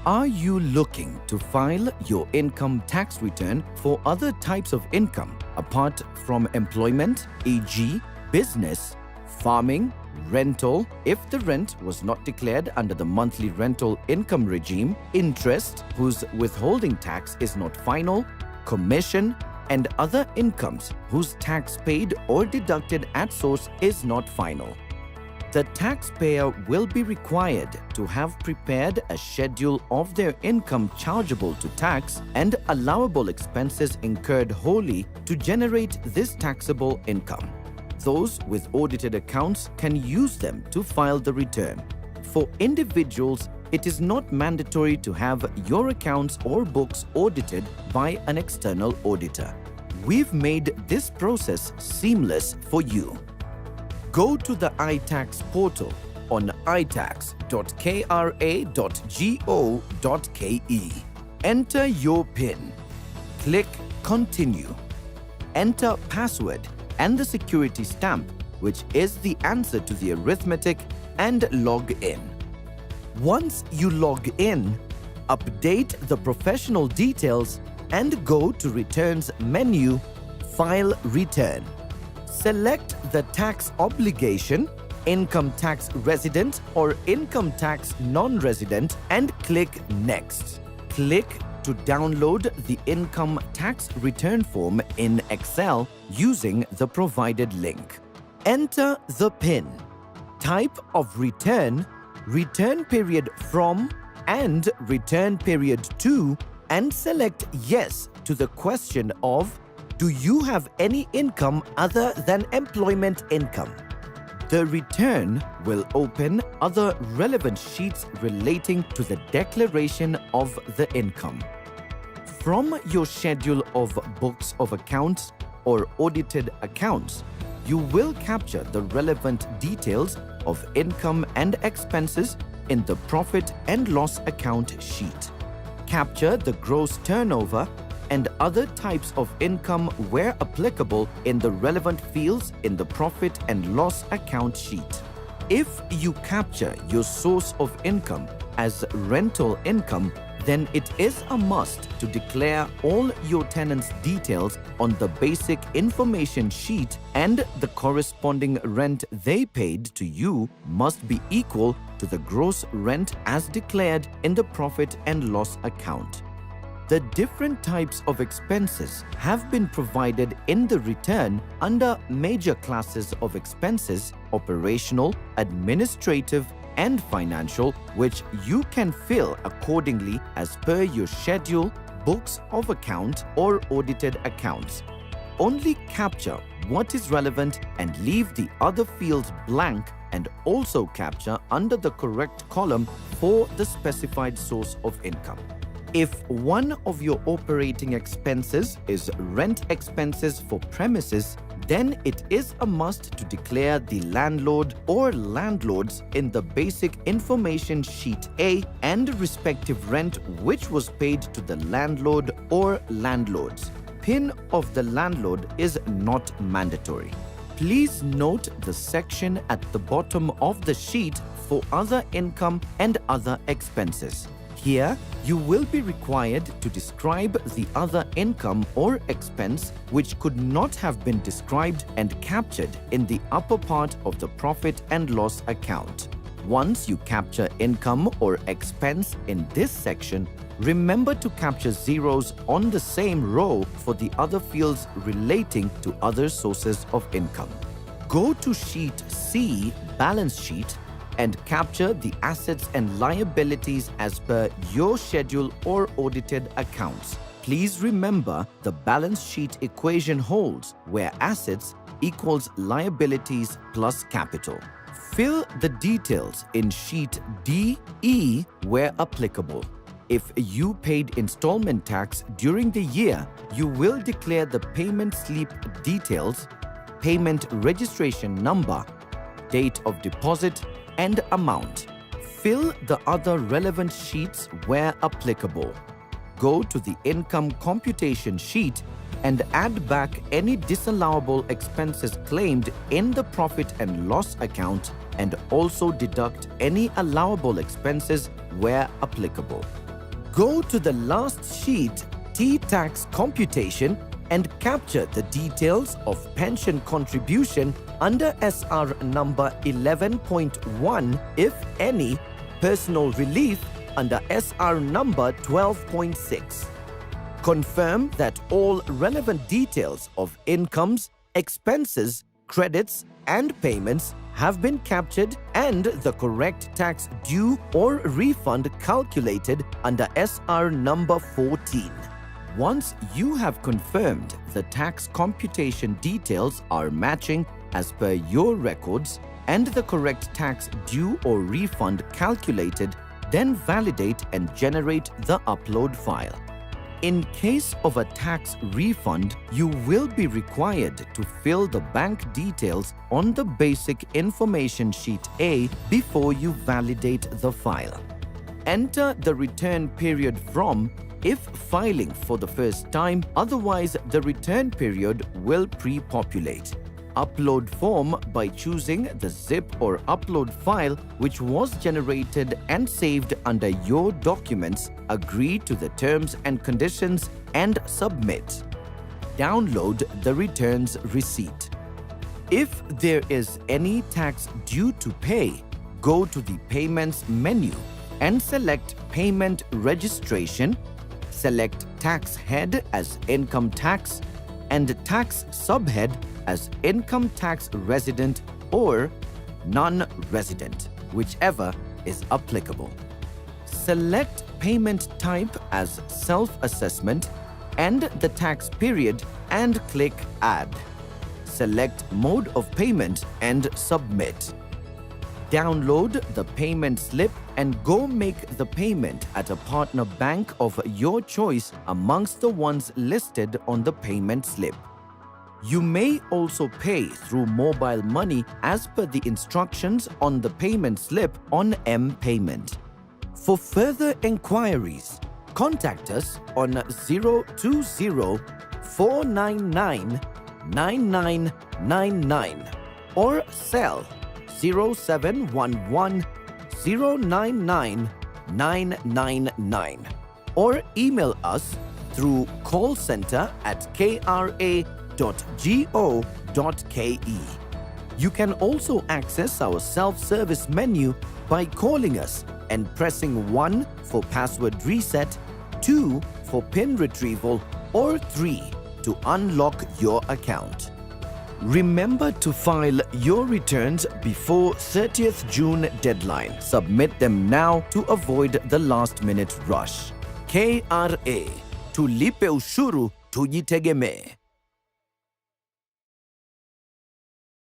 Are you looking to file your income tax return for other types of income apart from employment, e.g., business, farming, rental, if the rent was not declared under the monthly rental income regime, interest, whose withholding tax is not final, commission, and other incomes whose tax paid or deducted at source is not final? The taxpayer will be required to have prepared a schedule of their income chargeable to tax and allowable expenses incurred wholly to generate this taxable income. Those with audited accounts can use them to file the return. For individuals, it is not mandatory to have your accounts or books audited by an external auditor. We've made this process seamless for you. Go to the iTax portal on itax.kra.go.ke. Enter your PIN. Click Continue. Enter password and the security stamp, which is the answer to the arithmetic, and log in. Once you log in, update the professional details and go to Returns menu, File Return. Select the tax obligation, income tax resident or income tax non-resident, and click Next. Click to download the income tax return form in Excel using the provided link. Enter the PIN. Type of return, return period from, and return period to, and select Yes to the question of, do you have any income other than employment income? The return will open other relevant sheets relating to the declaration of the income. From your schedule of books of accounts or audited accounts, you will capture the relevant details of income and expenses in the profit and loss account sheet. Capture the gross turnover and other types of income where applicable in the relevant fields in the profit and loss account sheet. If you capture your source of income as rental income, then it is a must to declare all your tenants' details on the basic information sheet, and the corresponding rent they paid to you must be equal to the gross rent as declared in the profit and loss account. The different types of expenses have been provided in the return under major classes of expenses: operational, administrative, and financial, which you can fill accordingly as per your schedule, books of account, or audited accounts. Only capture what is relevant and leave the other fields blank, and also capture under the correct column for the specified source of income. If one of your operating expenses is rent expenses for premises, then it is a must to declare the landlord or landlords in the basic information sheet A and respective rent which was paid to the landlord or landlords. PIN of the landlord is not mandatory. Please note the section at the bottom of the sheet for other income and other expenses. Here, you will be required to describe the other income or expense which could not have been described and captured in the upper part of the profit and loss account. Once you capture income or expense in this section, remember to capture zeros on the same row for the other fields relating to other sources of income. Go to Sheet C, Balance Sheet, and capture the assets and liabilities as per your schedule or audited accounts. Please remember the balance sheet equation holds where assets equals liabilities plus capital. Fill the details in Sheet D, E where applicable. If you paid installment tax during the year, you will declare the payment slip details, payment registration number, date of deposit, and amount. Fill the other relevant sheets where applicable. Go to the income computation sheet and add back any disallowable expenses claimed in the profit and loss account, and also deduct any allowable expenses where applicable. Go to the last sheet, T-Tax Computation, and capture the details of pension contribution under SR number 11.1, if any, personal relief under SR number 12.6. Confirm that all relevant details of incomes, expenses, credits, and payments have been captured and the correct tax due or refund calculated under SR number 14. Once you have confirmed the tax computation details are matching as per your records and the correct tax due or refund calculated, then validate and generate the upload file. In case of a tax refund, you will be required to fill the bank details on the basic information sheet A before you validate the file. Enter the return period from if filing for the first time, otherwise the return period will pre-populate. Upload form by choosing the zip or upload file which was generated and saved under your documents, agree to the terms and conditions and submit. Download the returns receipt. If there is any tax due to pay, go to the Payments menu and select Payment Registration, select Tax Head as Income Tax and Tax Subhead as Income Tax Resident or Non-Resident, whichever is applicable. Select Payment Type as Self-Assessment and the tax period and click Add. Select Mode of Payment and Submit. Download the payment slip and go make the payment at a partner bank of your choice amongst the ones listed on the payment slip. You may also pay through mobile money as per the instructions on the payment slip on M-Payment. For further enquiries, contact us on 020-499-9999 or cell 0711-099-999 or email us through callcenter@kra.go.ke. You can also access our self-service menu by calling us and pressing 1 for password reset, 2 for PIN retrieval, or 3 to unlock your account. Remember to file your returns before 30th June deadline. Submit them now to avoid the last-minute rush. KRA, tulipe ushuru tujitegemee.